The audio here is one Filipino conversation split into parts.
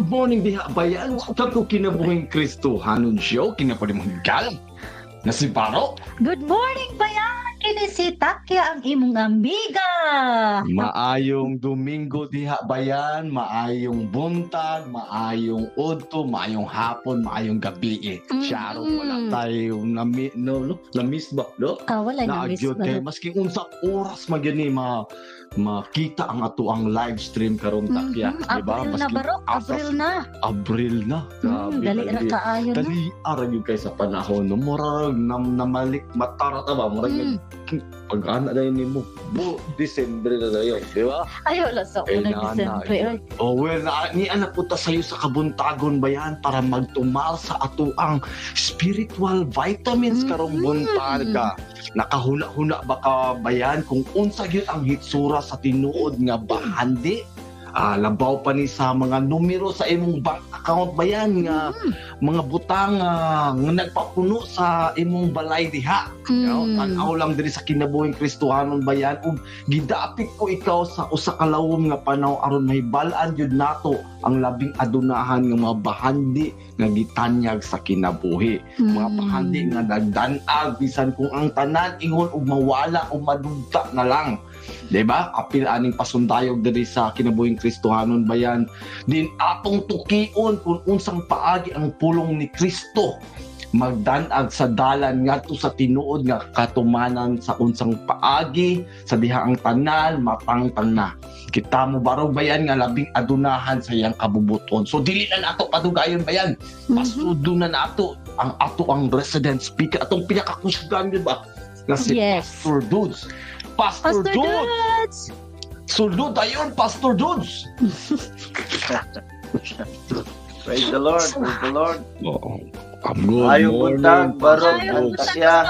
Good morning diha bayan. Welcome to Kinabuhing Kristohanon Show. Kinapalimang galang na si Baro. Good morning, bayan! Kini si Takya ang imong amiga. Maayong Domingo diha bayan, maayong buntag, maayong udto, maayong hapon, maayong gabi. Syaro wala tayo lamis ba? No? Wala na miss Naagyod kay maski unsa oras magyani makita ang ato ang live stream karon Takya, di ba? April na barok, April na. Grabe, dali ra kaayo no. Dali ara gyud kay sa panahon no. Murag namalik matara ta ba? Murag pag-ana na nimo. December na dayo, di ba? Ayo la sa unang December. Oh, well, ni anak po ta sayo sa kabuntagon bayan para magtumal sa ato ang spiritual vitamins karong buntaga. Nakahula-hula ba ka bayan kung unsa gyud ang hitsura sa tinuod nga bahandi? Labaw pa ni sa mga numero sa imong bank account bayan nga mga butang nga nagpapuno sa imong balay diha. Tanaw lang diri sa Kinabuhing Kristohanon bayan ug gidapit ko ikaw sa usa ka lawom nga panaw aron mahibalaan jud nato ang labing adunahan nga mga bahandi nga gitanyag sa kinabuhi. Mga bahandi nga nagdan-ag bisan kung ang tanan ingon og mawala o madugta na lang. Diba? Apil aning pasundayog diri sa Kinabuhing Kristohanon bayan. Din atong tukion kung unsang paagi ang pulong ni Kristo magdanag sa dalan ngadto sa tinuod nga katumanan sa unsang paagi sa diha ang tanan matangtang na. Kita mo barog bayan nga labing adunahan sa iyang kabubuton. So dili na nato padugayon bayan. Pasudo na nato ang ato ang resident speaker atong pinakakusgan di ba? Nga si Pastor Dudes. Pastor Dudes! Sulod ayon, Pastor Dudes! Praise the Lord, praise the Lord. Maayong buntag, Barok, Tasya.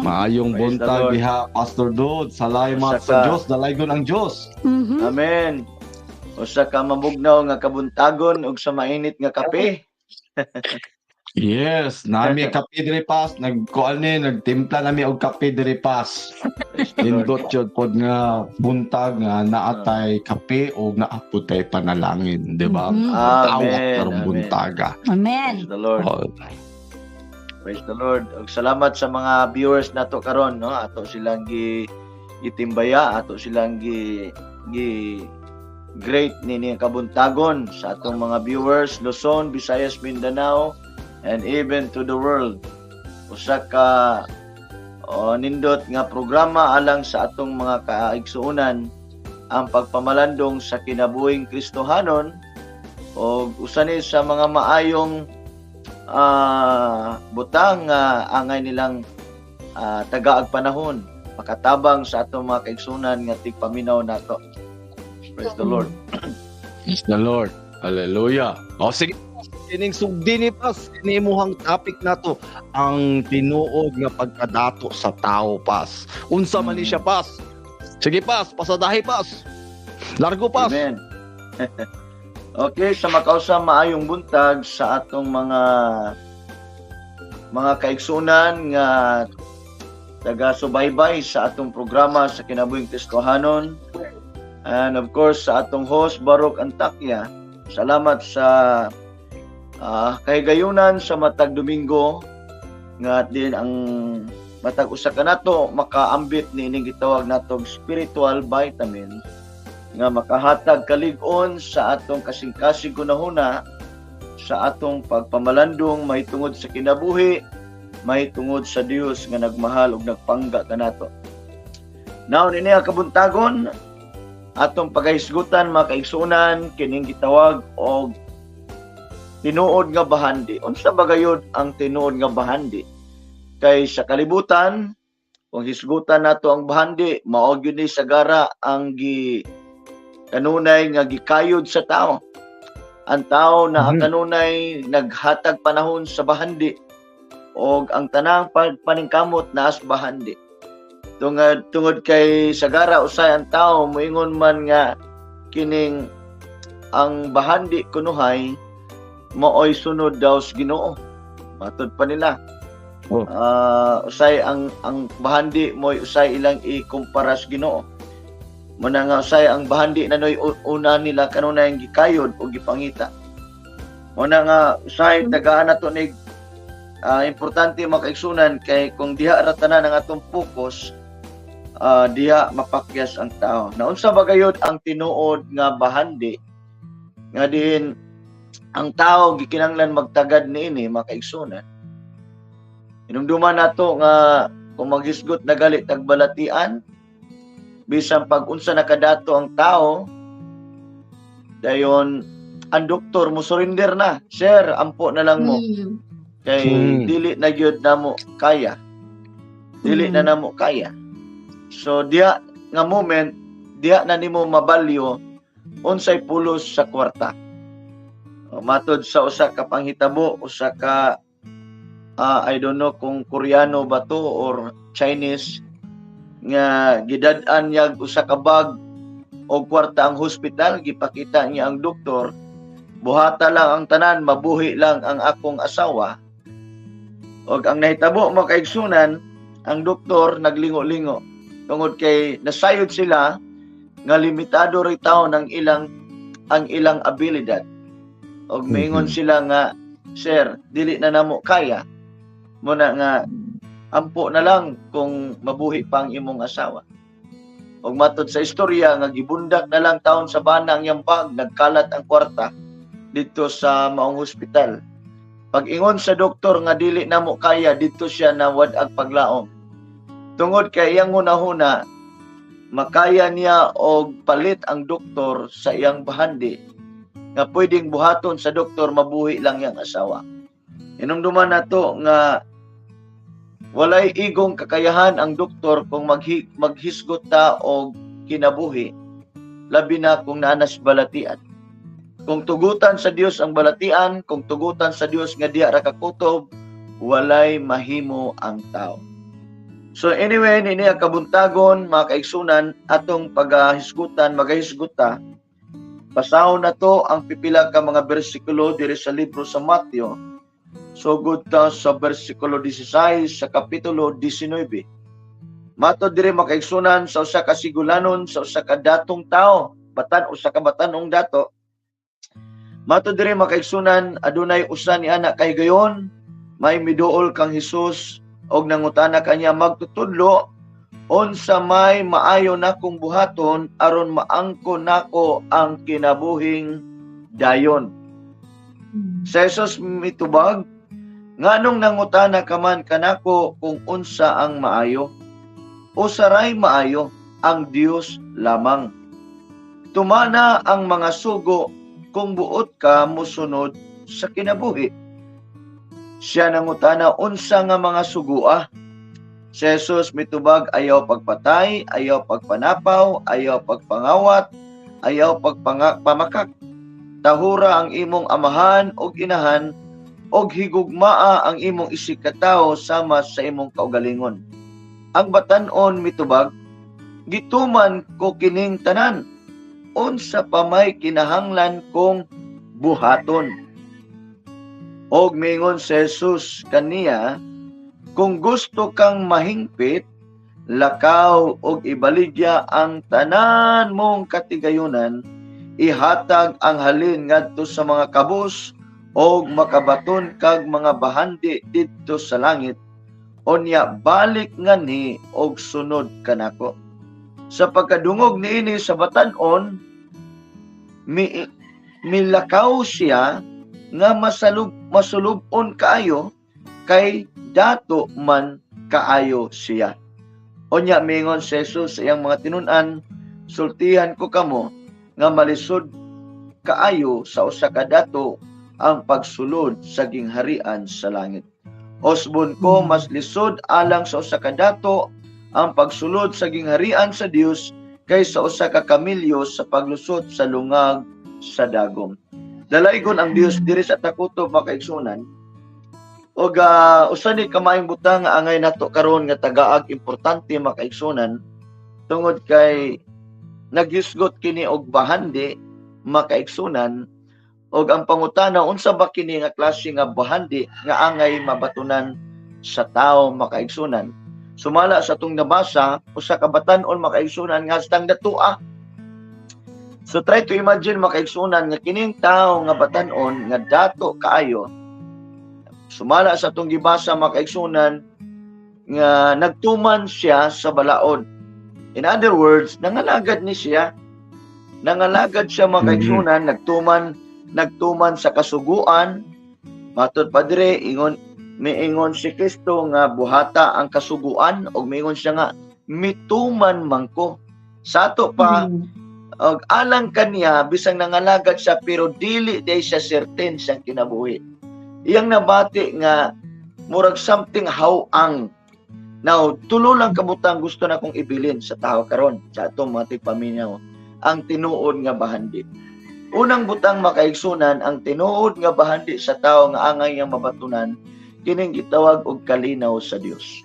Maayong buntag diha, Pastor Dudes. Salamat sa Diyos, dalaygon ang Diyos. Amen. Usa ka mabugnaw nga kabuntagon ug sa mainit nga kape. Yes, nami kape diri pas, nagtimpla nami og kape diri pas. Indot jud pod nga buntag nga naatay kape o naapod tay panalangin, di ba? Tawag karong buntaga. Amen. Praise the Lord. Praise the Lord. Ug salamat sa mga viewers nato karon, no? Ato silang gitimbaya, ato silang great nini kabuntagon sa atong mga viewers Luzon, Visayas, Mindanao, and even to the world. Usa ka nindot nga programa alang sa atong mga kaigsuonan ang pagpamalandong sa Kinabuhing Kristohanon o usa ni sa mga maayong butang angay nilang tagaag panahon makatabang sa atong mga kaigsuonan nga tigpaminaw nato. Praise the Lord. Praise the Lord. Hallelujah. Sige. Kining sugdi ni pas inimuhang topic nato ang tinuod nga pagkadato sa tao pas. Unsa man ni siya pas? Sige pas, pasadahi pas. Largo pas. Amen. Okay, sa makausa maayong buntag sa atong mga kaigsunan nga taga-subaybay sa atong programa sa Kinabuhing Kristohanon. And of course sa atong host Barok Antakya. Salamat sa kahigayunan sa matag Domingo nga din ang matag usa ka nato makaambit ni ining gitawag natong spiritual vitamin nga makahatag kalig-on sa atong kasing-kasing gunahuna sa atong pagpamalandong mahitungod sa kinabuhi, mahitungod sa Dios nga nagmahal ug nagpangga kanato. Now nini ang kabuntagon atong pagahisgutan mga kaigsunan kining gitawag og tinuod nga bahandi. Unsa ba gayud ang tinuod nga bahandi? Kay sa kalibutan, kung hisgutan nato ang bahandi, mao gyud ni sagara ang kanunay nga gikayod sa tao. Ang tao na kanunay naghatag panahon sa bahandi og ang tanang paningkamot naas bahandi. Tungod kay sagara usay ang tao moingon man nga kining ang bahandi kunuhay mooy sunod daw sa Ginoo. Matod pa nila. Usay ang bahandi mooy usay ilang ikumpara sa Ginoo. Muna nga usay ang bahandi na noy una nila kanunay ang gikayod o gipangita. Muna nga usay tagaan nato ni importante makaigsunan kay kung diha ra tanan ang atong focus, diha mapakyas ang tao. Naunsa ba gayud ang tinuod nga bahandi nga diin ang tao gikinahanglan magtagad niini makaigsunan. Inumduman nato nga kung maghisgot na gali tagbalatian, bisan pag unsa nakadato ang tao, dayon ang doktor mo surrender na. Sir, ampo na lang mo. Kay dili na gyud namo kaya. Dili na namo kaya. So diya nga moment, diya na nimo mabalyo unsay pulos sa kwarta. Matod sa usa ka panghitabo, usa ka I don't know kung Koreano ba to or Chinese, nga gidad-an niya usa ka bag o kwarta ang hospital, gipakita niya ang doktor, buhata lang ang tanan, mabuhi lang ang akong asawa. Og ang nahitabo makaigsunan, ang doktor naglingo-lingo tungod kay nasayod sila nga limitado ri taon ang ilang abilidad. Og maingon sila nga, sir, dili na namo kaya. Muna nga ampo na lang kung mabuhi pa ang imong asawa. Og matod sa istorya nga gibundak na lang taon sa bana ang iyang bag, nagkalat ang kwarta dito sa maong hospital. Pag ingon sa doktor nga dili namo kaya, dito siya nawad-ag paglaom. Tungod kay iyang hunahuna, makaya niya og palit ang doktor sa iyang bahandi nga pwedeng buhaton sa doktor mabuhi lang iyang asawa. Inumduman nato nga walay igong kakayahan ang doktor kung maghisgot ta og kinabuhi, labi na kung naanas balatian. Kung tugutan sa Dios ang balatian, kung tugutan sa Dios nga diha ra kakutob, walay mahimo ang tao. So anyway, ini ang kabuntagon, mga kaigsunan, atong paghisgutan, magahisguta. Basahon na to ang pipila ka mga bersikulo diri sa libro sa Mateo. Sugod ta sa bersikulo 16 sa kapitulo 19. Mato diri makaigsunan sa usa ka sigulanon sa usa ka datong tao, usa ka batanong dato. Mato diri makaigsunan adunay usa ni anak kay gayon, may miduol kang Hesus og nangutana kanya magtutudlo unsa may maayo nakong buhaton aron maangkon nako ang kinabuhing dayon. Sa Jesus mitubag, nganong nangutana ka man kanako kung unsa ang maayo? O saray maayo, ang Dios lamang. Tumana ang mga sugo kung buot ka musunod sa kinabuhi. Siya nangutana, unsa nga mga sugua? Si Jesus mitubag, ayaw pagpatay, ayaw pagpanapaw, ayaw pagpangawat, ayaw pagpamakak. Tahura ang imong amahan og inahan, og higugmaa ang imong isikatawo sama sa imong kaugalingon. Ang batan-on mitubag, gituman ko kining tanan, unsa pa may kinahanglan kong buhaton. Og mingon si Jesus kaniya, kung gusto kang mahingpit, lakaw og ibaligya ang tanan mong katigayunan, ihatag ang halin ngadto sa mga kabus og makabaton kag mga bahandi didto sa langit, unya balik ngani og sunod kanako. Sa pagkadungog niini sa batan-on, milakaw siya nga masulubon kaayo kay dato man kaayo siya. Unya mingon si Jesus sa iyang mga tinun-an, sultihan ko kamo nga malisod kaayo sa usa ka dato ang pagsulod sa gingharian sa langit. Osbon ko mas lisod alang sa usa ka dato ang pagsulod sa gingharian sa Dios kaysa usa ka kamilyo sa paglusot sa lungag sa dagom. Dalaygon ang Dios diri sa takutob makaigsunan. Og usa ni kamayong butang nga angay nato karon nga tagaag importante makaigsunan tungod kay naghisgot kini og bahandi makaigsunan, og ang pangutana unsa ba kini nga klase nga bahandi nga angay mabatunan sa tao makaigsunan. sumala sa atong nabasa usa ka batan-on makaigsunan nga hastang datua. So try to imagine makaigsunan nga kining tawo nga batan-on nga dato kaayo sumala sa atong gibasa makaigsunan nga nagtuman siya sa balaod. In other words, nangalagad ni siya. Nangalagad siya makaigsunan, nagtuman sa kasuguan. Matod pa dire miingon si Kristo nga buhata ang kasuguan og miingon siya nga mituman mangko. Sa ato pa og alang kaniya bisang nangalagad siya pero dili day siya certain siyang kinabuhi. Iyang nabati nga murag something hawang. Now, tulo lang kabutang gusto na kong ibilin sa tao karon sa atong mga tigpaminaw, ang tinuod nga bahandi. Unang butang makaigsunan, ang tinuod nga bahandi sa tao nga angay nga mabatunan, kining gitawag og kalinaw sa Dios.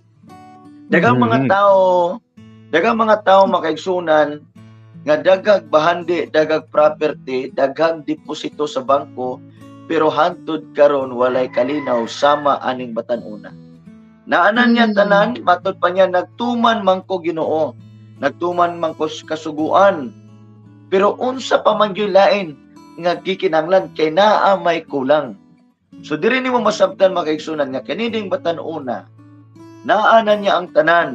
Daghang mga tao makaigsunan nga dagag bahandi, dagag property, dagag deposito sa bangko, pero hangtod karon walay kalinaw sama aning batan-una. Naanan niya tanan, matod pa niya, nagtuman man ko Ginoo, nagtuman man ko kasuguan, pero unsa pa man gyud lain nga gikinahanglan kay naa may kulang. So diri nimo masabtan makaigsunan nga kaninding batan-una, naanan niya ang tanan,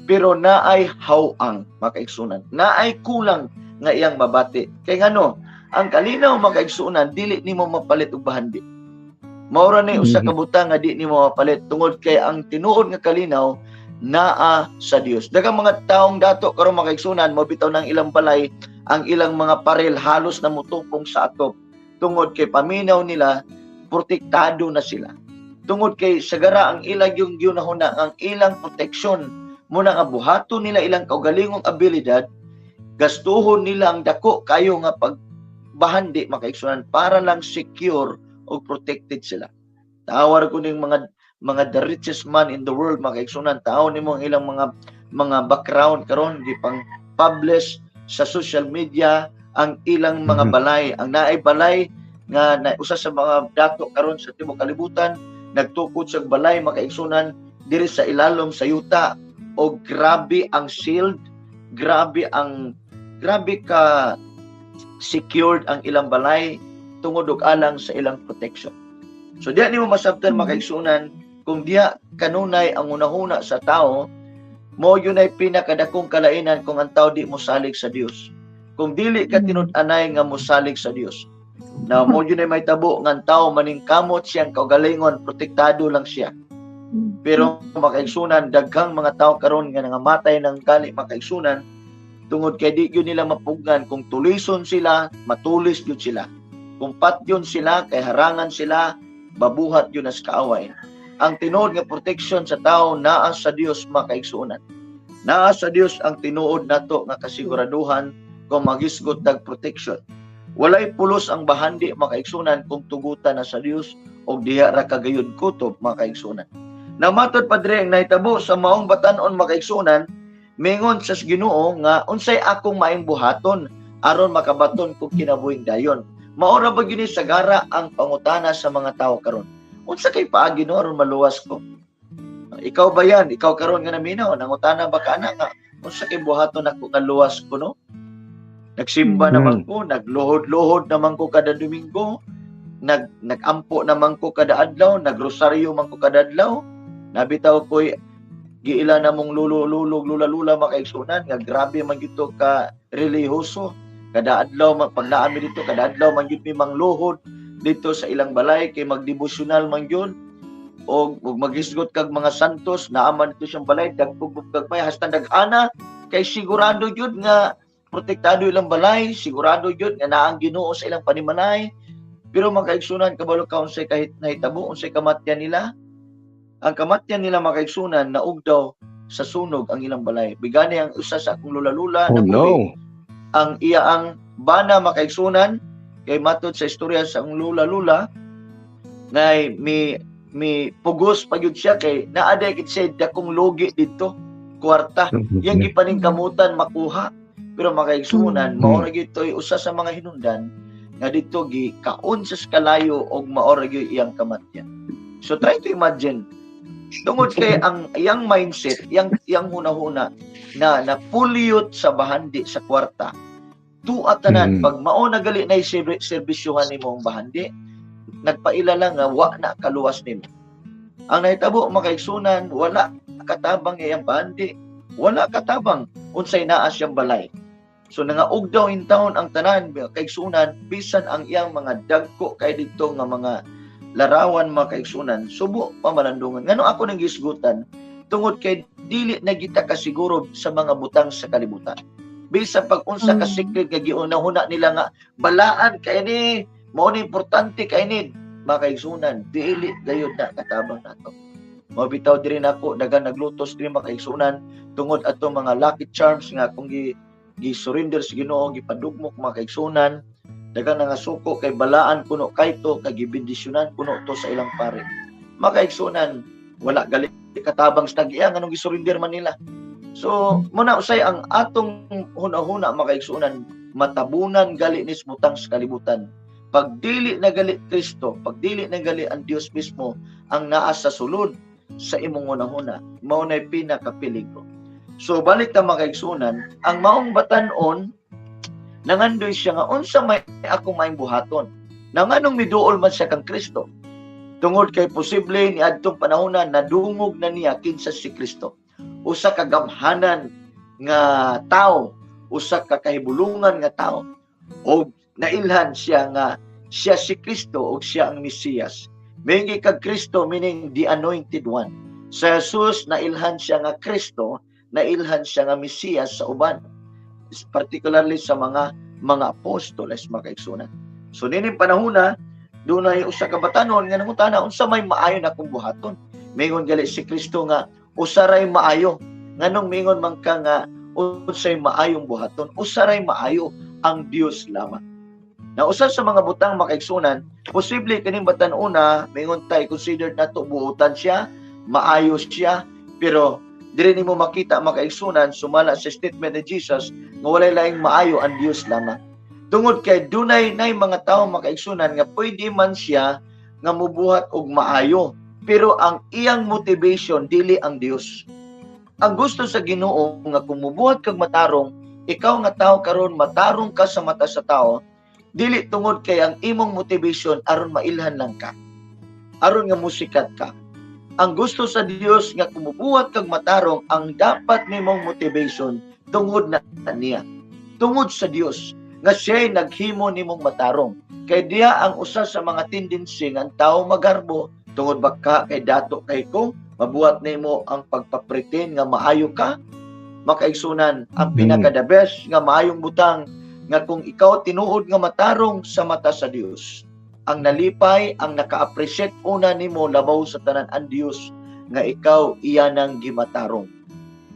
pero naay hawang makaigsunan, naay kulang nga iyang mabati. Kay ngano, ang kalinaw makaigsunan dili nimo mapalit og bahandi. Maura ni usa ka butang nga di nimo mapalit tungod kay ang tinuod nga kalinaw naa sa Dios. Daghang mga taong dato karon makaigsunan mo bitaw ng ilang balay, ang ilang mga parel halos na mutupong sa atop tungod kay paminaw nila protektado na sila. Tungod kay sagara ang ilang yung ginahuna ang ilang proteksyon muna nga buhaton nila ilang kaugalingong abilidad, gastuhon nila ang dako kayo nga pagbahandi makaigsunan para lang secure o protected sila. Tawar ko ning mga the richest man in the world makaigsunan, tao nimo ang ilang mga background karon di pang publish sa social media ang ilang mga balay. Ang naay balay nga usa sa mga dato karon sa tibuok kalibutan nagtukod sa balay makaigsunan diri sa ilalom sa yuta o grabe ang shield, grabe ka secured ang ilang balay tungod og alang sa ilang protection. So diya nimo masabtan makaigsunan kung diya kanunay ang unahuna sa tao, mo yun ay pinakadakong kalainan kung ang tao di mosalig sa Dios. Kung dili ka tinud-anay nga mosalig sa Dios. Na mo yun ay may tabo nga ang tao maningkamot siyang kaugalingon, protektado lang siya. Pero makaigsunan daghang mga tao karon nga nangamatay ng gali makaigsunan tungod kay di yun nila mapugnan kung tulison sila, matulis yun sila. Kung patyon sila, kay harangan sila, babuhat yun as kaaway. Ang tinuod nga protection sa tao, naa sa Dios makaigsunan. Naa sa Dios ang tinuod nato nga kasiguraduhan kung magisgot tag protection. Walay pulos ang bahandi makaigsunan kung tugutan na sa Dios o diha ra kagayud kutob makaigsunan. Namatod pa dire ang nahitabo sa maong batan-on makaigsunan, mingon sa Ginoo nga unsay akong maing buhaton aron makabaton kog kinabuhing dayon. Maora ba gini sagara ang pangutana sa mga tao karon? Unsa kay paagi no aron maluwas ko? Ikaw ba yan? Ikaw karon nga naminaw, nangutana ba ka na nga? Unsa kay buhaton ako nga luwas ko no? Nagsimba naman ko, nagluhod-luhod naman ko kada Domingo, nagampo naman ko kada adlaw, nagrosaryo man ko kada adlaw. Nabitaw ko'y giila namong lula-lula makaigsunan nga grabe man gito ka relihiyoso. Kada adlaw pag naami dito, kada adlaw man gyud mi mangluhod dito sa ilang balay kay magdevosyonal man gyud og magisgot kag mga santos naaman dito siyang balay dagpug kag may hastang dag-ana kay sigurado gyud nga protektado ilang balay, sigurado gyud nga naang Ginoo sa ilang panimalay. Pero makaigsunan kabalo ka unsay kahit nahitabo unsay kamatyan nila. Ang kamatyan nila makaigsunan naug daw sa sunog ang ilang balay. Bigani ang usa sa akong lula-lula ang iyaang bana makaigsunan kay matod sa istorya sa ang lula-lula ngay mi pugos pa gyud siya kay naaday kit siya dakong logi dito kwarta yang gipaningkamutan makuha pero makaigsunan mao ra gyud toy usa sa mga hinungdan nga dito gi kaon sa kalayo og mao ra gyud iyang kamatyan. So try to imagine Tungod kay ang iyang mindset, yang hunahuna na pulyot sa bahandi sa kwarta. Tuat tanan pag mao na gali na serbisyuhan nimo ang bahandi, nagpailala nga wa na kaluwas nimo. Ang nahitabo makaigsunan, wala katabang iyang bahandi, wala katabang unsay naa siyang balay. So nangaog daw in taon ang tanan kaigsunan bisan ang iyang mga dagko kay didto nga mga larawan mga kaigsunan subo pamalandungan. Ngano ako nang gisgutan tungod kay dili na kita kasiguro sa mga butang sa kalibutan. Bisan pag unsa ka secret nga giunahuna nila nga balaan kay ni mao ni importante kay ni mga kaigsunan dili gayud na katabang nato. Mabitaw diri nako dagan naglutos diri mga kaigsunan tungod ato mga lucky charms nga kung gi-surrender sa Ginoo gipadugmok mga kaigsunan dagan nga suko kay balaan kuno kayto kay gibendisyonan kuno to sa ilang pare. Mga kaigsunan wala gali katabang sa tag-iya nganong gi-surrender man nila. So muna usay ang atong hunahuna mga kaigsunan matabunan gali ni butang sa kalibutan. Pag dili na gali Kristo, pag dili na gali ang Dios mismo ang naa sa sulod sa imong hunahuna, mao nay pinakapeligro. So balik ta mga kaigsunan, ang maong batan-on nangandoy siya nga unsa may ako maayong buhaton. Nanganong miduol man siya kang Kristo. Tungod kay posible ni adtong panahona nadungog na niya kinsa si Kristo. Usa ka gamhanan nga tao, usa ka kahibulungan nga tao. O nailhan siya nga siya si Kristo o siya ang Mesiyas. Mingi kag Kristo meaning the anointed one. Sa Jesus nailhan siya nga Kristo, nailhan siya nga Mesiyas sa uban. Particularly sa mga apostoles mga kaigsunan. So nining panahona dunay usa ka batanon nga nangutana unsa may maayo na kong buhaton. Mingon gali si Kristo nga usaray maayo. Nganong mingon man ka nga unsay maayong buhaton? Usaray maayo ang Dios lamang. Na usa sa mga butang makaigsunan, posible kining batan-una mingon tay considered nato buutan siya, maayo siya, pero diri nimo makita makaigsunan sumala sa statement ni Jesus nga walay laing maayo ang Dios lamang. Tungod kay dunay nay mga tawo makaigsunan nga pwede man siya nga mubuhat og maayo, pero ang iyang motivation dili ang Dios. Ang gusto sa Ginoo nga kung mubuhat kag matarong, ikaw nga tao karon matarong ka sa mata sa tao, dili tungod kay ang imong motivation aron mailhan lang ka, aron nga musikat ka. Ang gusto sa Dios nga kung mubuhat kag matarong, ang dapat nimong motivation tungod na niya, tungod sa Dios nga siya'y naghimo nimong matarong. Kay diya ang usa sa mga tendency nga ang tao magarbo tungod baka kay dato kay ko mabuhat nimo ang pagpapreten nga maayo ka. Makaigsunan ang pinaka-the best nga maayong butang nga kung ikaw tinuod nga matarong sa mata sa Dios, ang nalipay, ang naka-appreciate una nimo labaw sa tanan ang Dios nga ikaw iyanang gimatarong,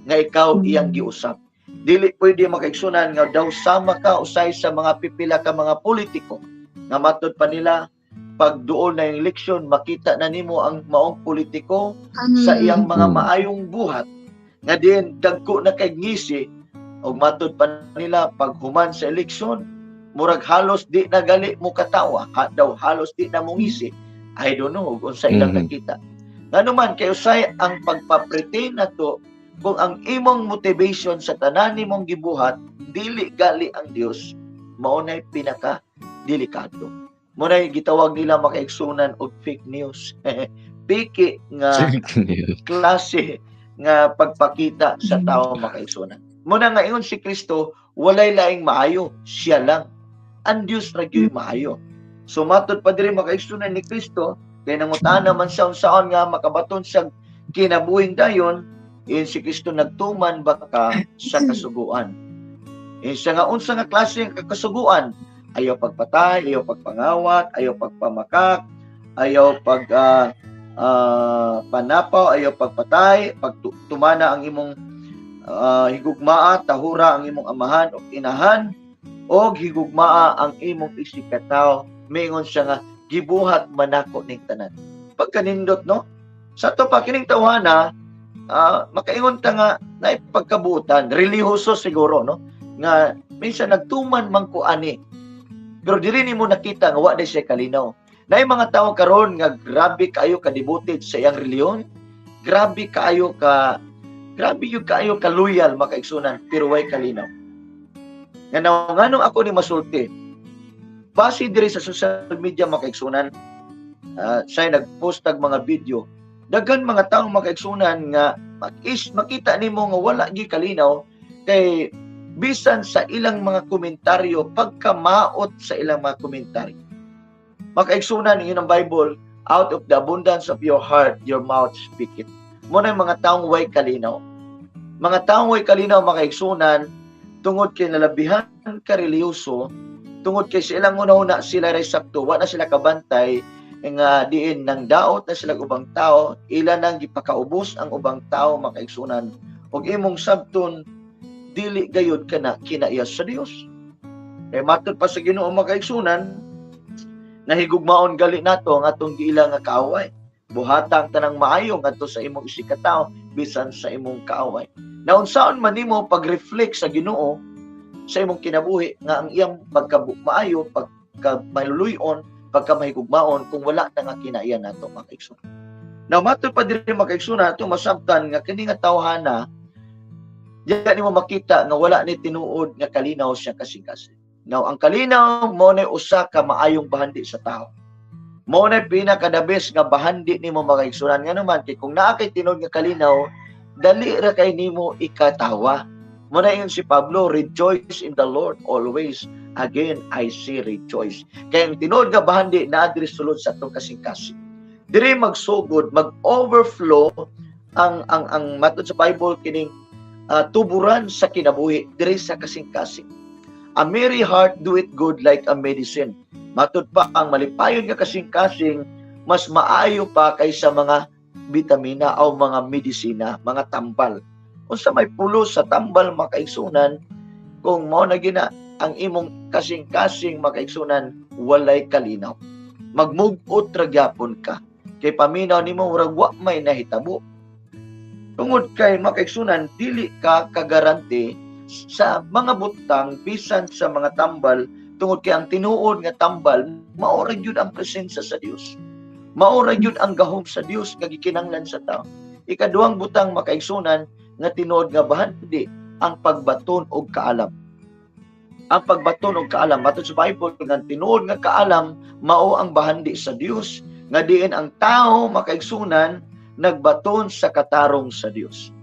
nga ikaw iyang giusap. Dili pwede makaigsunan nga daw sama ka usay sa mga pipila ka mga politiko nga matud pa nila pag duol na yung eleksyon makita na nimo ang maong politiko sa iyang mga maayong buhat nga din dagko na kay ngisi og matud pa nila pag human sa eleksyon murag halos di na gali mo katawa daw halos di na mo ngisi. I don't know kung sa ilang nakita ngano man kay usay ang pagpapretend nato kung ang imong motivation sa tanan nimong gibuhat dili gali ang Dios, mao nay pinaka delikado. Mo nay gitawag nila makaigsunan og fake news. Piki nga klase nga pagpakita sa tao makaigsunan. Mo na nga ingon si Kristo, walay laing maayo, siya lang. Ang Dios ra gyud maayo. So matud pa diri makaigsunan ni Kristo, kay nangutana man siya unsaon nga makabaton sa kinabuhing dayon. Si Kristo nagtuman baka sa kasuguan. Siya nga unsa nga klase ng kasuguan? Ayaw pagpatay, ayaw pagpangawat, ayaw pagpamakak, ayaw panapaw, ayaw pagpatay, pagtumana ang imong higugmaa, tahura ang imong amahan o inahan, o higugmaa ang imong isikataw. Mingon siya nga gibuhat manako ning tanan. Pagkanindot no? Sa to pa kining tawhana makaingon ta nga na pagkabutan relihiyoso siguro no nga minsan nagtuman man ko ani pero diri nimo nakita nga wa day siya kalinaw. Naay mga tawo karon nga grabe kayo ka-devoted sa iyang reliyon, grabe yung kaayo ka loyal makaigsunan pero way kalinaw. Nganong ako ni masulti. Base diri sa social media makaigsunan, say nagpost tag mga video. Daghan mga taong makaigsunan nga makita nimo nga wala gi kalinaw kay bisan sa ilang mga komentaryo pagkamaot sa ilang mga komentaryo. Makaigsunan yun ang Bible, out of the abundance of your heart, your mouth speaketh. Muna yung mga taong way kalinaw. Mga taong way kalinaw makaigsunan, tungod kay nalabihan ka reliyoso, tungod kay silang una-una sila ray sakto, wa na sila kabantay, nga diin nang daot na sila ubang tao, ilan nang gipakaubos ang ubang tao makaigsunan, ug imong sabton, dili gayud ka na kinaiya sa Dios. Kay matod pa sa Ginoo makaigsunan, nahigugmaon gali nato ang atong giila nga kaaway. Buhatang tanang maayo ngadto sa imong isikataw bisan sa imong kaaway. Naunsaon man nimo pag-reflect sa Ginoo sa imong kinabuhi nga ang iyang pagkamaayo, pagkamaluluyon, pagkamahigugmaon kung wala na nga kinaiya nato makaigsunan. Now matod pa diri makaigsunan ato masabtan nga kini nga tawhana diyan nimo makita nga wala ni tinuod nga kalinaw siya kasing-kasing. Now ang kalinaw mo na usa ka maayong bahandi sa tao. Mo na pinakadabes nga bahandi nimo makaigsunan nga naman kay kung naa kay tinuod nga kalinaw dali ra kay nimo ikatawa. Mo na yun si Pablo, rejoice in the Lord always. Again, I say rejoice. Kaya ang tinuod nga bahandi na diri sulod sa atong kasing-kasing. Diri magsugod, mag-overflow ang matod sa Bible kining tuburan sa kinabuhi diri sa kasing-kasing. A merry heart doeth good like a medicine. Matod pa ang malipayon nga kasing-kasing mas maayo pa kaysa mga bitamina o mga medisina, mga tambal. Unsa may pulo sa tambal makaigsunan kung mao na gina ang imong kasing-kasing makaigsunan walay kalinaw. Magmugot ra gyapon ka kay paminaw nimo murag wa may nahitabo. Tungod kay makaigsunan dili ka kagaranti sa mga butang bisan sa mga tambal tungod kay ang tinuod nga tambal mao ra gyud ang presensya sa Dios. Mao ra gyud ang gahom sa Dios nga gikinahanglan sa tao. Ikaduhang butang makaigsunan nga tinuod nga bahandi ang pagbaton og kaalam. Ang pagbaton og kaalam matod sa Bible nga tinuod nga kaalam mao ang bahandi sa Dios nga diin ang tao makaigsunan nagbaton sa katarong sa Dios.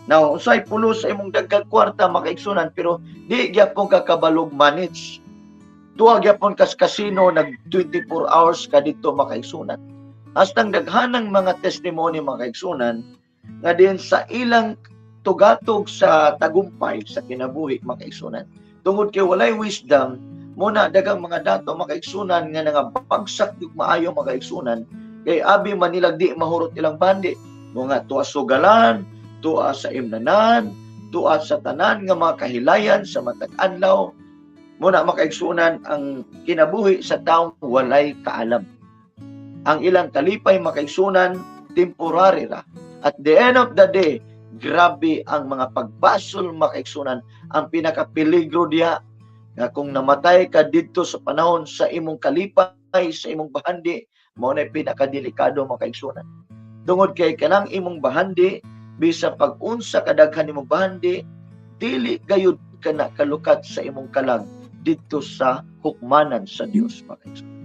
Now, unsay pulo sa imong dagkag kwarta makaigsunan pero di gyapon ka kabalog manage. Tuwa gyapon kas casino nag 24 hours ka dito makaigsunan. Hastang daghanang mga testimony makaigsunan nga din sa ilang tugatog sa tagumpay sa kinabuhi makaigsunan. Tungod kay walay wisdom, muna dagang mga dato makaigsunan nga nangabagsak yung maayo makaigsunan kay abi manilag di mahurot ilang bandi. Mga tuwa sugalan, tuwa sa imnanan, tuwa sa tanan nga mga kahilayan sa matag adlaw. Muna makaigsunan ang kinabuhi sa taong walay kaalam. Ang ilang kalipay makaigsunan temporary ra. At the end of the day, grabe ang mga pagbasol makaigsunan. Ang pinakapeligro diya nga kung namatay ka dito sa panahon sa imong kalipay, sa imong bahandi, mao na pinakadelikado makaigsunan. Tungod kay kanang imong bahandi, bisa pag-unsa kadaghan imong bahandi, dili gayud ka na kalukat sa imong kalag dito sa hukmanan sa Dios makaigsunan.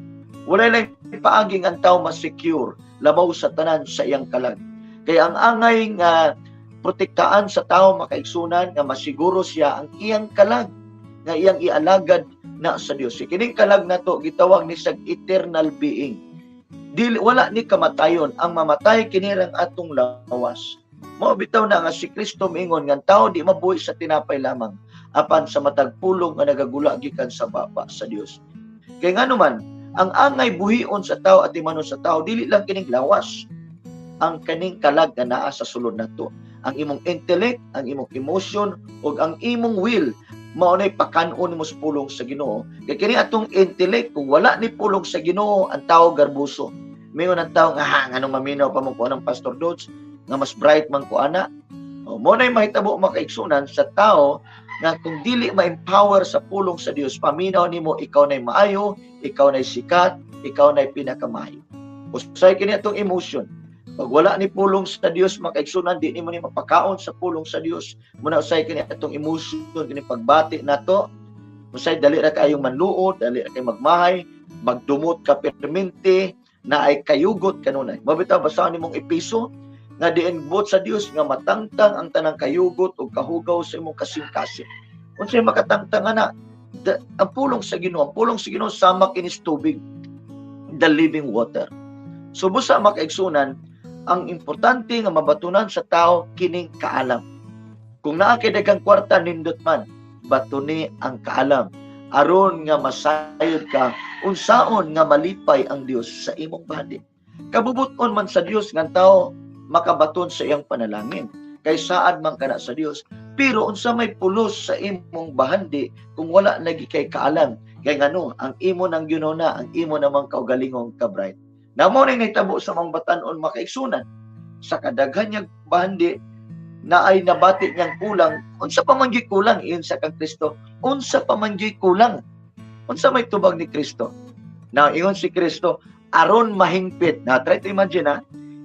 Wala lang paaging ang tao mas-secure labaw sa tanan sa iyang kalag. Kaya ang angay nga protektaan sa tao makaigsunan nga masiguro siya ang iyang kalag nga iyang ialagad na sa Dios. Kining kalag nato gitawag ni sag eternal being. Dili wala ni kamatayon, ang mamatay kinirang atong lawas. Mao bitaw na nga si Kristo miingon nga tao di mabuhi sa tinapay lamang apan sa matag pulong nga nagagula gikan sa baba sa Dios. Kay nganuman ang angay buhion sa tao at imanon sa tao dili lang kining lawas. Ang kaning kalag nga naa sa sulod nato. Ang imong intellect, ang imong emotion, ug ang imong will, mao nay pakanon nimo sa pulong sa Ginoo. Kay kini atong intellect kung wala ni pulong sa Ginoo, ang tao garbuso. Mingon ang tao nga nganong maminaw pa mo ko ng Pastor Dodge nga mas bright man ko ana. O mo nay mahitabo makaigsunan sa tao nga kung dili ma-empower sa pulong sa Dios, paminaw nimo ikaw nay maayo, ikaw nay sikat, ikaw nay pinakamaayo. Usay kini atong emotion. Pag wala ni pulong sa Dios, makaigsunan, di nimo ni mapakaon sa pulong sa Dios. Muna usay kini atong emotion, kini pagbati nato. Usay dali ra kayong manluod, dali ra kay magmahay, magdumot ka permente, na ay kayugot kanunay. Mabitaw basahan nimong Episo nga diin bot sa Dios nga matangtang ang tanang kayugot ug kahugaw sa imong kasing-kasing. Unsay makatangtang ana? Ang pulong sa Ginoo, sama kinis tubig, the living water. So busa makaigsunan, ang importante nga mabatunan sa tao kining kaalam. Kung naa kay daghang kwarta nindot man, batuni ang kaalam aron nga masayod ka unsaon nga malipay ang Dios sa imong body. Kabubuton man sa Dios nga tao makabaton sa iyang panalangin kay saad man kana sa Dios, pero unsa may pulos sa imong bahandi kung wala lagi kay kaalam, kay ngano ang imo nang ginona, ang imo namang kaugalingong ka-bright. Namo ning nahitabo sa mga batan-on makaigsunan sa kadaghan niyang bahandi na ay nabati niyang kulang. Unsa pa man gyud kulang iyon sa kang Kristo? Unsa pa man gyud kulang? Unsa may tubag ni Kristo? Na iyon si Kristo aron mahingpit. Na try to imagine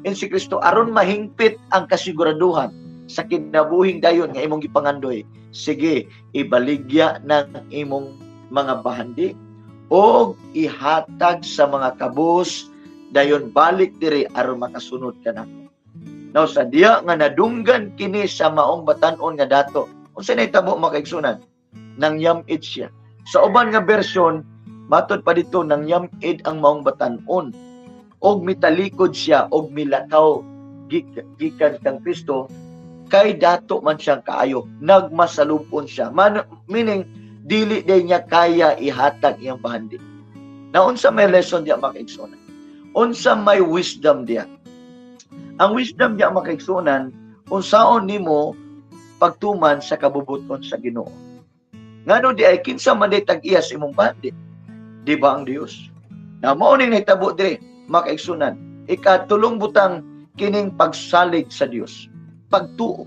in si Kristo aron mahingpit ang kasiguraduhan sa kinabuhing dayon nga imong gipangandoy. Sige, ibaligya ng imong mga bahandi o ihatag sa mga kabus dayon balik diri aron makasunod ka nako. Now sa diya nga nadunggan kini sa maong batan-on nga dato. Unsa nahitabo makaigsunan? Nangyam-id siya. Sa uban nga bersyon, matod pa dito nangyam-id ang maong batan-on. Og mitalikod siya og milakaw gikan kang Kristo kay dato man siyang kaayo. Nagmasalubon siya. Meaning dili day niya kaya ihatag iyang bahandi. Na unsa may lesson diya makaigsunan? Unsa may wisdom diya? Ang wisdom diya makaigsunan, unsaon nimo pagtuman sa kabubuton sa Ginoo. Ngano di ay kinsa man day tag-iya sa imong bahandi? Di ba ang Dios? Na mao ning nahitabo diri makaigsunan. Ikatulong butang kining pagsalig sa Dios. Pagtuo.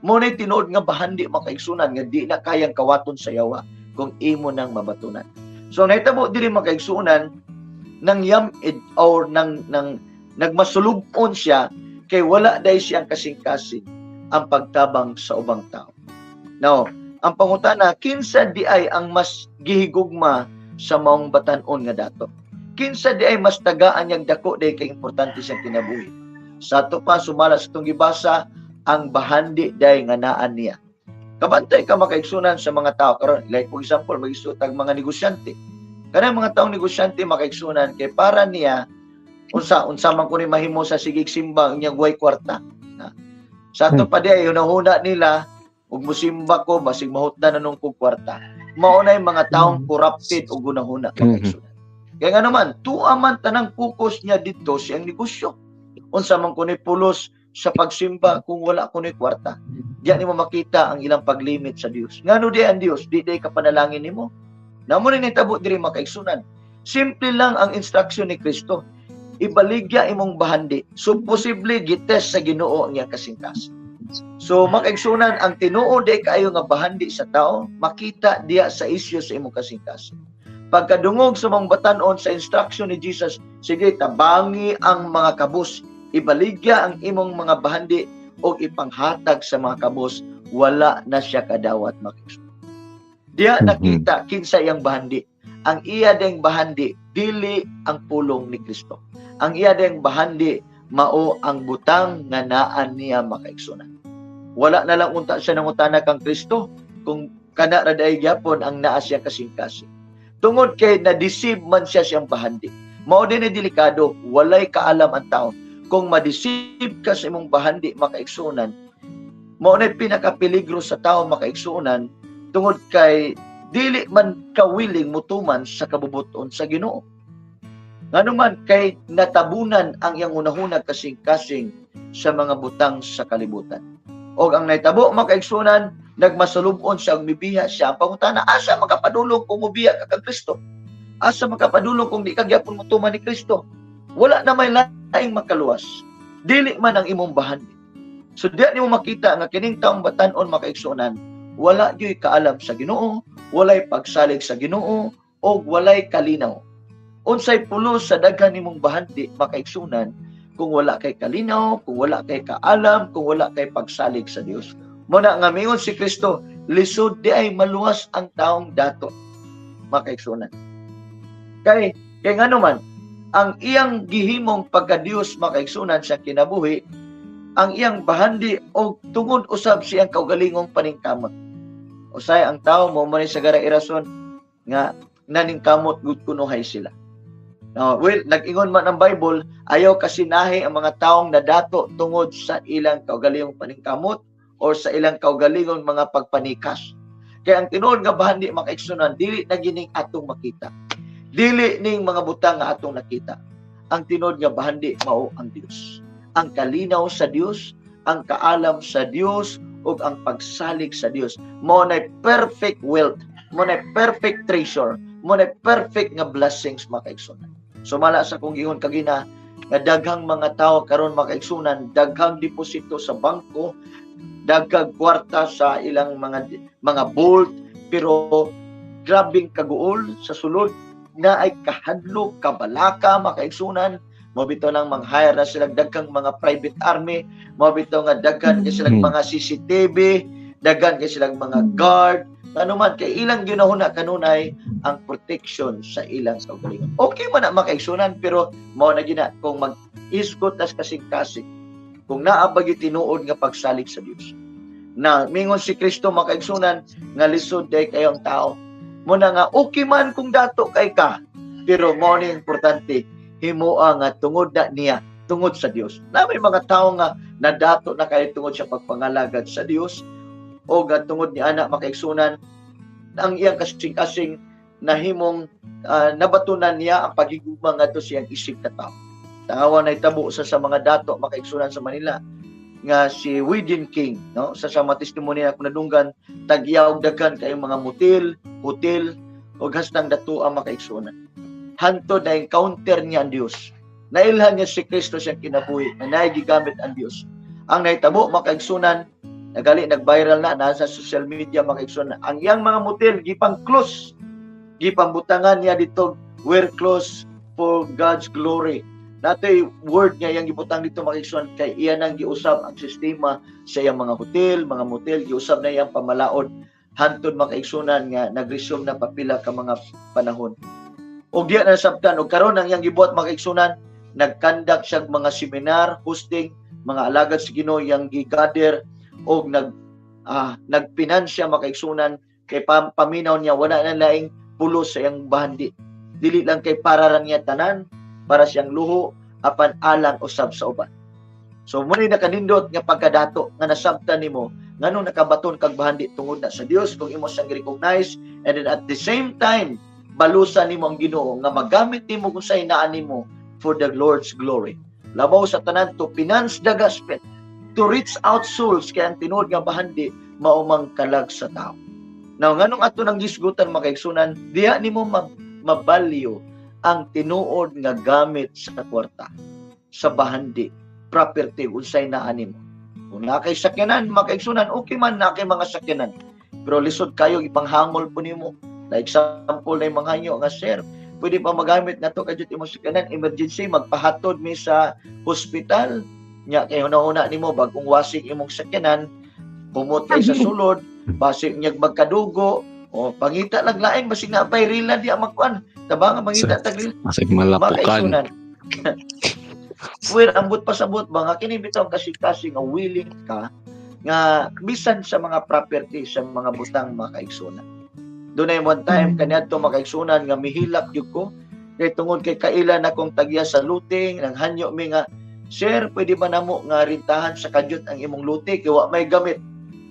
Mo nay tinuod nga bahandi makaigsunan nga di na kayang kawaton sa yawa kung imo nang mabatunan. So nahitabo diri makaigsunan nang yamid or nang nagmasulubon siya kay wala day siyang kasing-kasing ang pagtabang sa ubang tao. Now, ang pangutana, kinsa di ay ang mas gihigugma sa maong batan-on nga dato? Kinsa di ay mas tagaan yang dako day kay importante siyang kinabuhi? Sa ato pa sumala sa itong gibasa, ang bahandi day nga naan niya. Kabantay ka makaigsunan sa mga tao karon, like for example, mag-isutag mga negosyante. Kanang mga taong negosyante makaigsunan kay para niya unsa man kuno mahimo sa sigig simba unyang way kwarta. Sa ato pa di ay hunahuna nila ug mosimba ko basig mahutdan nanong kog kwarta. Mao nay mga taong corrupted ug hunahuna makaigsunan. Kaya nga naman, tuaman tanang focus niya dito siyang negosyo. Unsa man kuno pulos sa pagsimba kung wala kuno kwarta. Diyan nimo makita ang ilang paglimit sa Dios. Ngano di ang Dios, di day kapanalangin nimo. Namo ni nitabo diri makaigsunan. Simple lang ang instruction ni Kristo. Ibaligya imong bahandi. So posible gites sa Ginoo ang iyang kasing-kasing. So makaigsunan ang tinuod day kaayo nga bahandi sa tao, makita diya sa isyu sa imong kasing-kasing. Pagkadungog sa mong batan-on sa instruction ni Jesus, sige tabangi ang mga kabus, ibaligya ang imong mga bahandi o ipanghatag sa mga kabus, wala na siya kadawat makaigsunan. Diya nakita kinsa iyang bahandi. Ang iya ding bahandi dili ang pulong ni Kristo. Ang iya ding bahandi mao ang butang nga naan niya makaigsunan. Wala na lang unta siya nangutana kang Kristo kung kana ra day gyapon ang naa siya kasing-kasing. Tungod kay na-deceive man siya siyang bahandi. Mao din ay delikado, walay kaalam ang tao. Kung ma-deceive ka sa imong bahandi makaigsunan, mao na pinakapeligro sa tao makaigsunan tungod kay dili man kawiling mutuman sa kabubuton sa Ginoo. Ngano man kay natabunan ang iyang unahunag kasing-kasing sa mga butang sa kalibutan. O ang naitabo makaigsunan, nagmasulubon siya og mibiya siya. Ang pangutana, asa makapadulong kung mubiya ka kang Kristo? Asa makapadulong kung di ka gyapon mutuman ni Kristo? Wala na may laing makaluwas. Dili man ang imong bahandi. So diyan nimo makita nga kining taong batan-on makaigsunan, wala gyud kaalam sa Ginoo, walay pagsalig sa Ginoo, o walay kalinaw. Unsay pulos sa daghan nimong bahandi makaigsunan, kung wala kay kalinaw, kung wala kay kaalam, kung wala kay pagsalig sa Dios. Muna nga mingon si Kristo, lisod di ay maluwas ang taong dato, makaigsunan. Kay nga naman, ang iyang gihimong pagka-Dios makaigsunan sa kinabuhi, ang iyang bahandi o tungod usab siyang kaugalingong paningkamot. Usay ang tao mo man sa gara irason nga naningkamot gud kunuhay sila. Now, nag-ingon man ang Bible, ayaw kasinahi ang mga taong nadato tungod sa ilang kaugalingong paningkamot o sa ilang kaugalingong mga pagpanikas. Kaya ang tinuod nga bahandi makaigsunan, dili na gining atong makita. Dili ning mga butang nga atong nakita. Ang tinuod nga bahandi mao ang Dios. Ang kalinaw sa Dios, ang kaalam sa Dios, ug ang pagsalig sa Dios. Mao nay perfect wealth, mao nay perfect treasure, mao nay perfect nga blessings makaigsunan. Sumala sa kong ingon kagina nga daghang mga tao karon makaigsunan, daghang deposito sa bangko, daghang kwarta sa ilang mga vault, pero grabing kaguol sa sulod na ay kahadlok, kabalaka, makaigsunan. Mabito nang mang-hire na silang daghang mga private army, mabito nga daghan kay silang mga CCTV, daghan kay silang mga guard, ano man kay ilang ginahuna kanunay ang protection sa ilang kaugalingon. Okay man na makaigsunan, pero mao na gina kung mag-isgot as kasing-kasing, kung naabagi tinuod nga pagsalig sa Dios. Na mingon si Kristo makaigsunan nga lisod day kayong tao. Muna nga okay man kung dato kay ka, pero mao ni importante himua nga tungod na niya, tungod sa Dios. Na may mga tao nga nadato na kay tungod sa pagpangalagad sa Dios o nga tungod ni anak makaigsunan ang iyang kasing-kasing nahimong nabatunan niya ang pagigugma ngadto siyang isip na tao. Tangawan ay tabo sa mga dato makaigsunan sa Manila nga si Widin King, no? Sa mga testimonya ako nadunggan, tagyaw daghan kay mga motel, hotel o hastang dato ang makaigsunan. Hantod na encounter niya ang Dios. Nailhan niya si Kristo siyang kinabuhi, na naigigamit ang Dios. Ang naitabo makaigsunan, nag-viral na, nasa social media makaigsunan. Ang iyang mga motel, gipang close, gipang butangan niya dito, we're close for God's glory. Nato'y word niya yung gibutang dito makaigsunan, kay iya nang giusab ang sistema sa iyang mga hotel, mga motel, giusab na iyang pamalaod. Hantod makaigsunan nga, nag-resume na papila ka mga panahon. O diya na sabtan, o karon ang iyang gibuhat makaigsunan, nag-conduct siya mga seminar, hosting, mga alagad sa Ginoo yang gi-gather, o nagpinansya makaigsunan, kay paminaw niya, wala na laing pulos sa iyang bahandi. Dili lang kay pararan niya tanan, para siyang luho, apan alang usab sa uban. So, muna nakanindot nga pagkadato, nga nasabtan nimo, nga nung nakabaton kag bahandi tungod na sa Dios, kung imo siyang recognize, and then at the same time, balusan nimo ang Ginoo nga magamit nimo kung sa hinaan nimo for the Lord's glory. Labaw sa tanan to finance the gospel, to reach out souls, kaya ang tinuod nga bahandi maumang kalag sa tao. Now nganong ato nang gisgutan makaigsunan, diha nimo mabalyo ang tinuod nga gamit sa kwarta, sa bahandi, property unsay naa nimo. Kung na kay sakyanan makaigsunan, okay man na kay mga sakyanan, pero lisod kayo ipanghangol po nimo. Like example na yung mga hanyo nga, sir, pwede pa magamit na to kadyo imong sakyanan, emergency, magpahatod mi sa hospital, nya kay hunahuna nimo bagong wasig imong sakyanan, pumutay sa sulod, basig niya magkadugo, o pangita lang laing, basig na pa'y rila di magkuan, tabang mangita taglil, masig malapukan. Well, ambot pa sabot ba nga kini bitaw kasing-kasing nga willing ka nga bisan sa mga property sa mga butang makaigsunan. Doon ay one time kaniadto makaigsunan nga mihilak gyud ko kay tungod kay kailan akong tagya sa luting nang hanyo mi nga, sir, pwede ba namo nga rintahan sa kadyot ang imong luti kay wa may gamit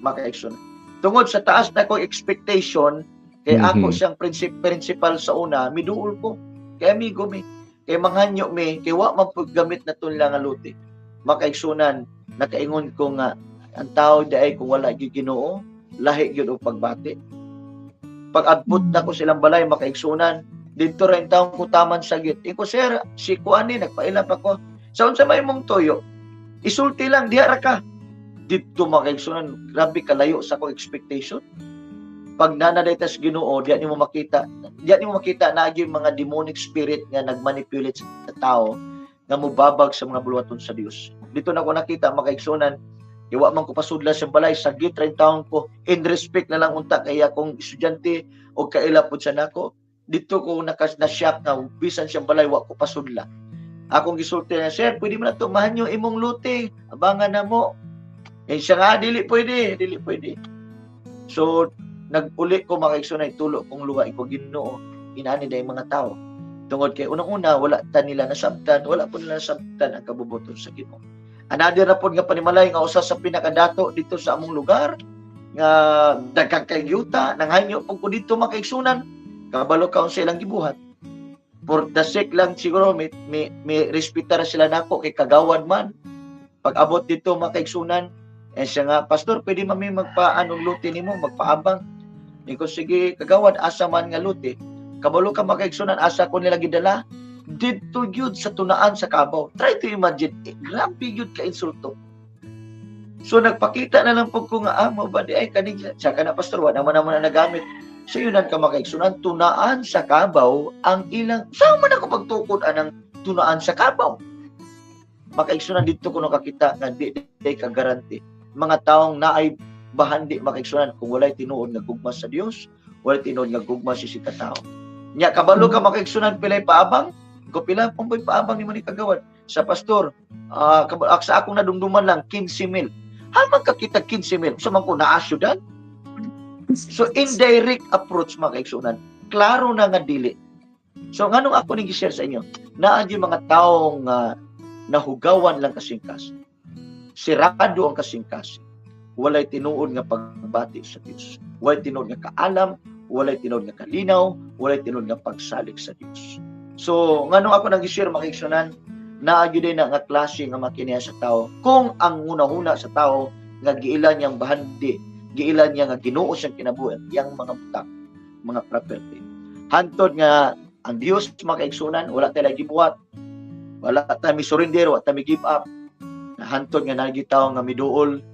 makaigsunan. Tungod sa taas na ko expectation kay ako siyang principal sa una, miduol ko kay amigo mi kay manghanyo mi kay wa man gamit na tun lang nga luti. Makaigsunan, nakaingon ko nga ang tao day kung wala gyud Ginoo, lahi gyud og pagbati. Pag-abot na ko silang balay makaigsunan, dito rin taong kutaman sa git. Iko, sir, si Kuani, nagpaila pa ko. Sa unsa may mong toyo, isulti lang, diha ra ka. Dito makaigsunan, grabe kalayo sa ko expectation. Pag nanadayta sa Ginoo, diya nimo makita na yung mga demonic spirit nga nagmanipulate sa tao, nga mubabag sa mga buluhaton sa Dios. Dito na ko nakita makaigsunan, iwa man ko pasudlan sa balay, saglit 30 taon ko, in respect na lang unta kaya kung estudyante o kaila po siya nako. Dito ko na-shock na bisan siyang balay, wa ko pasudla. Akong gisulti na, sir, pwede mo na tumahan yung imong luti, abangan na mo. Eh siya nga, dili pwede. So, nag-uli ko makaigsunan, tulo kong luwa, iko Ginoo, inani na yung mga tao. Tungod kay unang-una, wala ta nila nasabtan, wala po nila nasabtan ang kabubuton sa Ginoo. Another na po nga panimalay nga usa sa pinakadato dito sa among lugar, nga daghang kay yuta, nanghanyo po ko dito makaigsunan, kabalo kaon sa ilang gibuhat. For the sake lang siguro, may respetar sila nako kay kagawad man. Pag abot dito makaigsunan, siya nga, Pastor, pwede mami magpaanong luti nimo, magpaabang. Iko sige, kagawad, asa man nga luti. Kabalo ka makaigsunan, asa ko nila gidala, dito yun sa tunaan sa Kabaw. Try to imagine, grabe yun ka insulto. So nagpakita na lang po ko nga, mo ba di ay kanig, siya ka na pastor, wala naman na nagamit. So yun ang kamaikaigsunan, tunaan sa Kabaw, ang ilang, saan man ako magtukod anang tunaan sa Kabaw? Makaigsunan dito ko nakakita nga di ka garanti. Mga taong naay bahandi makaigsunan kung walay tinuod nga gugma sa Dios, walay tinuod nga gugma si katao. Nya kabalo ka makaigsunan pilay paabang, ko pila pong paabang ni mo ni kagawad sa pastor. Sa akong nadumduman lang 15,000. Haman ka kita 15,000. Sa man ko naa syudad. So indirect approach makaigsunan. Klaro na nga dili. So nganong ako ning gi-share sa inyo? Naa di mga taong nahugawan lang kasingkas. Sirado ang kasingkas. Walay tinuod nga pagbati sa Dios. Walay tinuod nga kaalam, walay tinuod nga kalinaw, walay tinuod nga pagsalig sa Dios. So, nganong ako nag-share makaigsunan, naagyo din na nga klase nga makiniya sa tao. Kung ang una-una sa tao nga giilan niyang bahandi, giilan niya nga Ginoo siyang kinabuhi, yang mga butang, mga property. Hantod nga ang Dios makaigsunan, wala tayo gibuhat, wala tayo surrender, wala tayo give up. Hantod nga nagitaw nga miduol,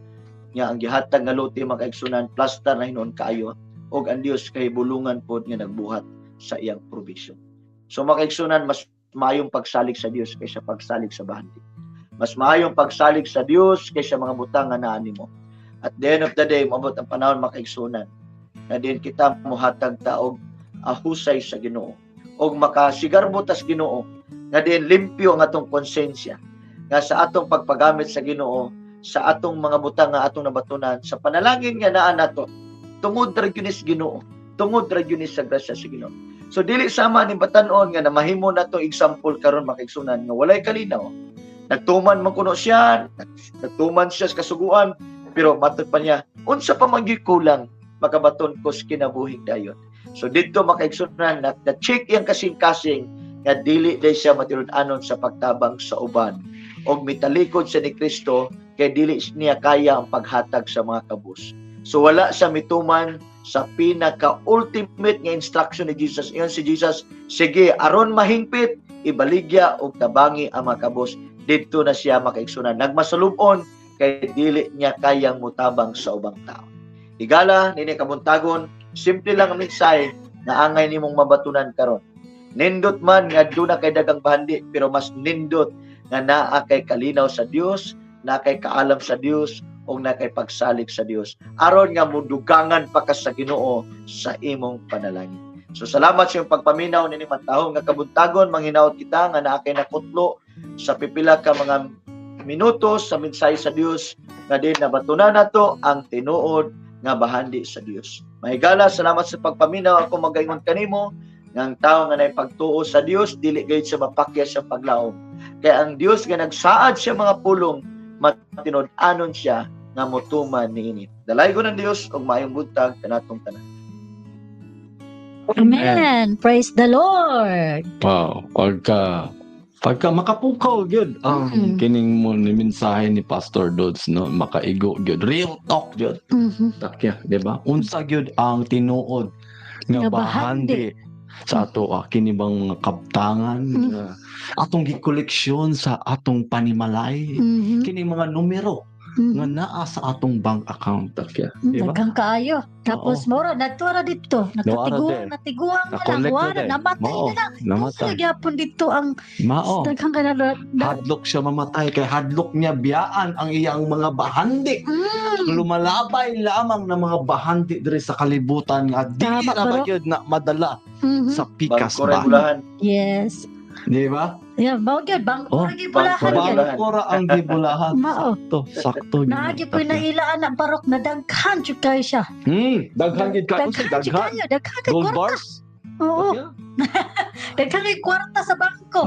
nga ang gihatag nga lote makaigsunan, plaster na hinuon kaayo, og ang Dios kay bulungan pod nga nagbuhat sa iyang provision. So makaigsunan, mas maayong pagsalig sa Dios kaysa pagsalig sa bahandi. Mas maayong pagsalig sa Dios kaysa mga butang nga naa nimo. At the end of the day, maabot ang panahon makaigsunan na din kita mohatag taog ahusay sa Ginoo og makasigarbo tas Ginoo nga din limpyo ang atong konsensya nga sa atong pagpagamit sa Ginoo sa atong mga butang nga atong nabatunan sa panalangin nga naa nato tungod ra gyud sa Ginoo, tungod ra gyud sa grasya sa Ginoo. So dili sama ni batan-on nga namahimo nato example karon makaigsunan nga walay kalinaw. Nagtuman man kuno siya, nagtuman siya sa kasuguan, pero matod pa niya, unsa pa man gyud kulang makabaton ko sa kinabuhing dayon. So dito makaigsunan na check yang kasing-kasing nga dili day siya matilud-anon sa pagtabang sa uban og mitalikod sa ni Kristo kay dili niya kaya ang paghatag sa mga kabus. So wala sa mituman sa pinaka-ultimate nga instruction ni Jesus. Iyon si Jesus, sige, aron mahingpit, ibaligya o tabangi ang mga kabos. Dito na siya makaigsunan. Nagmasalubon, kay dili niya kayang mutabang sa ubang tao. Higala, nini kabuntagon, simple lang ang mensahe na angay nimong mabatunan karon. Nindot man nga doon na kay dagang bahandi, pero mas nindot nga naa kay kalinaw sa Dios, naa kay kaalam sa Dios, o na kay pagsalig sa Dios aron nga mudugangan pa ka sa Ginoo sa imong panalangin. So salamat sa iyong pagpaminaw nini matahong nga kabuntagon, manghinaot kita nga naa kay nakutlo sa pipila ka mga minutos sa mensahe sa Dios nga din nabatunan nato ang tinuod nga bahandi sa Dios. Mahigala, salamat sa pagpaminaw. Ako magaingon kanimo nga ang tawo nga nay pagtuo sa Dios dili gayud sa mapakya sa paglaom. Kaya ang Dios nga nagsaad siya mga pulong matinud-anon siya nga motuman niini. Dalay ko ng Dios og maayong buntag kanatong tanan. Amen. Praise the Lord. Wow, pagka makapukaw gyud ang kining mo ni mensahe ni Pastor Dods, no, makaigo gyud, real talk gyud. Takya, di ba? Unsa gyud ang tinuod nga bahandi sa ato kini bang mga kabtangan atong gikoleksyon sa atong panimalay, kini mga numero nga naa sa atong bank account takya, di ba? Daghang kaayo. Tapos mora nadtura dito. Noara Natiguang na lang. Na-collect na Wala din. namatay Mao, na lang. namatay. Nagyapon dito ang Mao. daghang kanala. Hadlok siya mamatay kay hadlok niya biyaan ang iyang mga bahandi. Lumalabay lamang ng mga bahandi diri sa kalibutan nga di Tama, na ba bro. yun na madala sa pikas Bangko ba? regulahan. Yes. Di ba? Yeah, mao gyud bangko Oh, lagi bulahan bangko gyud. regulahan. Bangkora ang gibulahan. Mao. Sakto yun. Naagi po inailaan na barok na daghan jud kayo siya. Daghan gid ka. Unsay Daghan jud daghan? kayo, daghan kay Gold kwarta. bars? Oo, daghan kay kwarta sa bangko.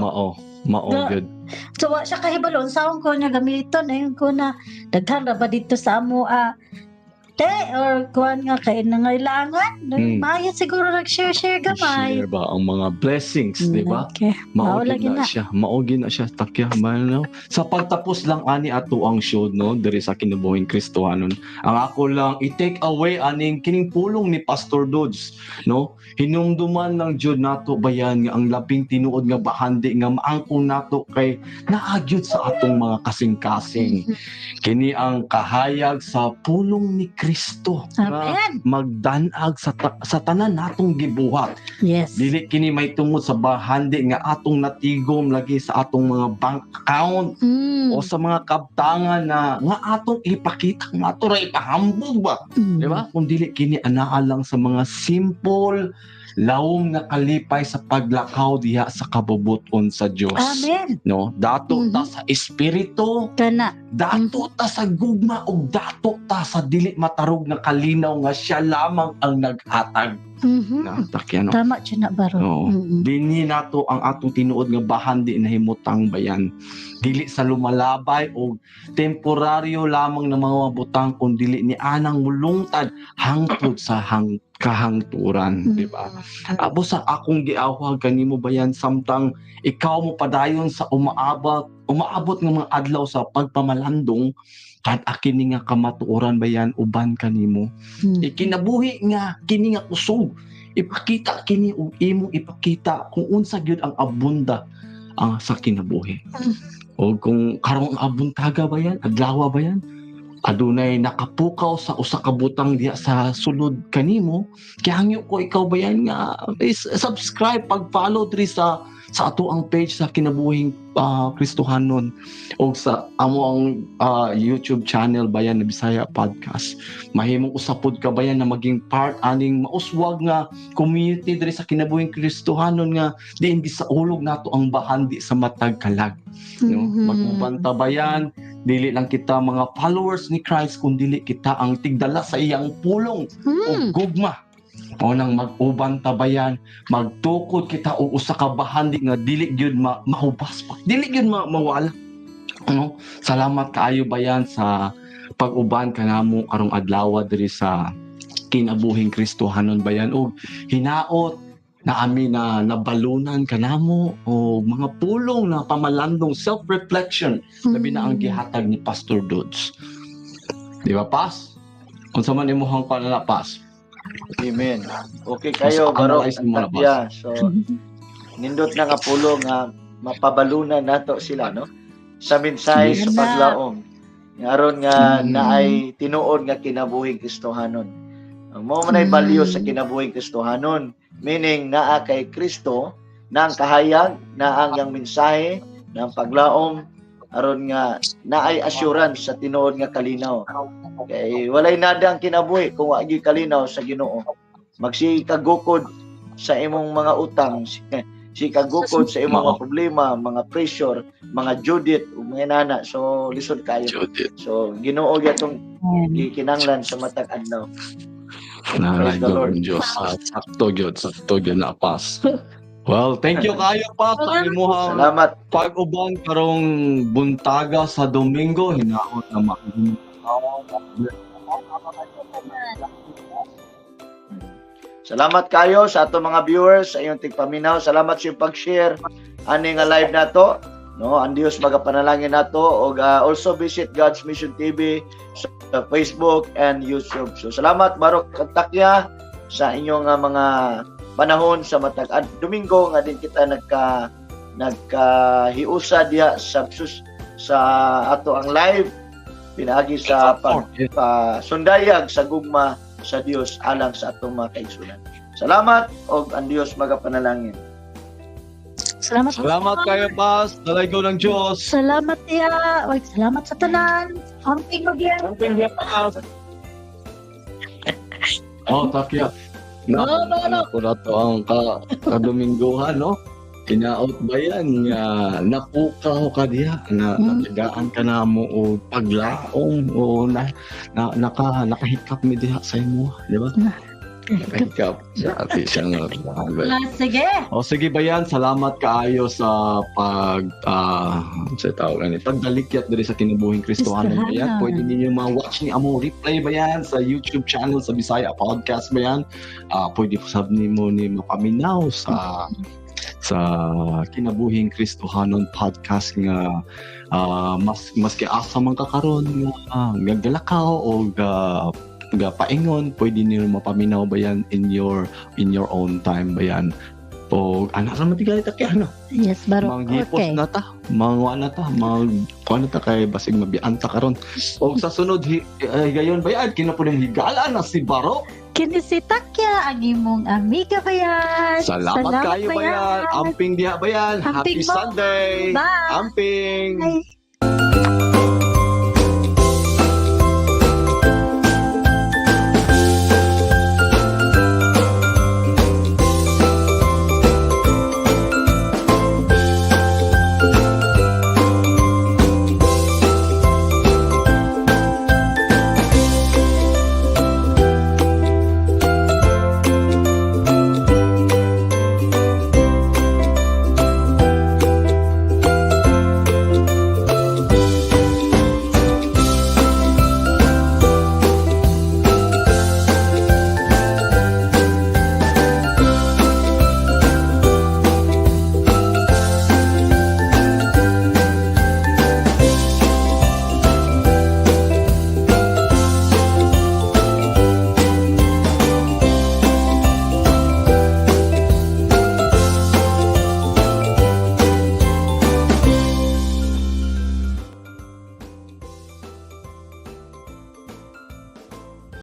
Mao Da- gud. So wa siya kahibalon saon ko niya gamiton ayon ko na daghan ra ba dito sa amo te or kuan nga kay nangailangan. Maya siguro nag-share gamay. Share ba ang mga blessings, di ba? Okay. Mao Maugid lagi na na. siya. Maugid na siya takya man no. Sa pagtapos lang ani ato ang show no diri sa kinabuhing Kristohanon. Ang ako lang i-take away aning kining pulong ni Pastor Dodds no. Hinumduman ng Dios nato bayan nga ang labing tinuod nga bahandi nga maangkon nato kay naagyod sa atong mga kasing-kasing. Kini ang kahayag sa pulong ni Kristo nga Amen. magdanag sa tanan natong gibuhat. Yes. Dili kini may tungod sa bahandi nga atong natigom lagi sa atong mga bank account o sa mga kabtangan na nga atong ipakita nga ato ra ipahambog ba, di ba? Kung dili kini anaa lang sa mga simple lawom nga kalipay sa paglakaw diha sa kabubuton sa Dios. Amen. No, dato ta sa espiritu, Kana. dato ta sa gugma ug dato ta sa dili matarog nga kalinaw nga siya lamang ang naghatag. Na takya no. Tama siya na baro. Oo. Dinhi nato ang atong tinuod nga bahandi na himutang bayan. Dili sa lumalabay o temporaryo lamang ng mga butang kundi ni anang mulungtad hangtod sa kahangturan, di ba? Abo sa akong giawhag kanimo bayan samtang ikaw mo padayon sa umaabot nga mga adlaw sa pagpamalandong kad akini nga kamatuoran bayan uban kanimo. Ikinabuhi nga kini nga kusog ipakita kini ug imo ipakita kung unsa gyud ang abunda sa kinabuhi. O kung karong abuntaga ba yan, adlaw ba yan, adunay nakapukaw sa usa ka butang diha sa sulod kanimo, kaya hangyo ko ikaw ba yan nga subscribe, pag-follow diri sa ato ang page sa kinabuhing Kristohanon o sa amo ang YouTube channel bayan na Bisaya Podcast. Mahimong usapod ka bayan na maging part aning mauswag nga community diri sa kinabuhing Kristohanon nga diin gisaulog nato ang bahandi sa matag kalag. No? Mag-uban ta bayan, dili lang kita mga followers ni Christ kundi dili kita ang tigdala sa iyang pulong o gugma. O nang mag-uban tabayan, magtukod kita o usa ka bahandi nga dili gyud mahubas pa. Dili gyud mawala. Ano? Salamat kaayo bayan sa pag-uban kanamo karong adlaw diri sa kinabuhing Kristohanon bayan og hinaot na amin na nabalunan kanamo o mga pulong na pamalandong self-reflection labi na ang gihatag ni Pastor Dodds. Di ba, Pas? Unsa man imong panala, Pas? Amen. Okay kayo, baro. Yeah. So, nindot na nga pulo nga mapabalunan nato sila, no? Sa mensahe sa paglaom. Ngaron nga naay tinuod nga kinabuhing Kristohanon. Mao man ay value sa kinabuhing Kristohanon. Meaning, naa kay Kristo, na ang kahayag, na ang yang mensahe, na ang paglaom, aron nga naay assurance sa tinuod nga kalinaw. Kay walay nada ang kinabuhi kung wa gyud kalinaw sa Ginoo. Magsikagukod sa imong mga utang, sikagukod sa imong mga problema, mga pressure, mga judit ug mga nana. So lisod kayo. So Ginoo gyatong gikinanglan sa matag adlaw. Praise the Lord. Sakto gyud na, Pas. Well, thank you kayo pa sa imuhang salamat pag-uban karong buntaga sa Domingo hinaot na makinig. Salamat kayo sa ato mga viewers sa iyong tigpaminaw. Salamat sa iyong pag-share ani nga live nato. No, ang Dios magapanalangin nato og also visit God's Mission TV sa Facebook and YouTube. So salamat Barok Takya sa inyong mga panahon sa matag Domingo nga din kita nagkahiusa diha sa ato ang live pinaagi sa sundayag sa gugma sa Dios alang sa atong mga kaigsunan. Salamat og ang Dios magapanalangin. Salamat kayo, Pas. Dalago ng Diyos. Salamat iya. Oy, salamat sa tanan. Amping mo diyan. Takya. Na ko na to ang kadumingguhan, no? Kinaot ba yan nga napukaw ka diya na natagaan ka na mo o paglaong o nakahikap mi diha sa imo, di ba? Nakahikap sa ati siya nga. Sige. Sige bayan, salamat kaayo sa sa tawag ni pagdalikyat diri sa kinabuhing Kristohanon bayan. Pwede ninyo ma-watch ni amo replay bayan sa YouTube channel sa Bisaya Podcast bayan. Pwede sab nimo ni mapaminaw sa kinabuhing Kristohanon podcast nga mas asa man kakaron nga gagalakaw o paingon, pwede niyo mapaminaw bayan in your own time bayan. O anak ra matigali ta kay ano. Yes, baro. Manghipos na ta, mangwa na ta, kuan na ta kay basig mabianta karon. O sa sunod gayon bayan kinapudong higala na si Baro. Kini si Takya, ang imong amiga bayan. Salamat kayo bayan. Amping diha bayan. Happy Amping mo. Sunday. Bye. Amping. Bye.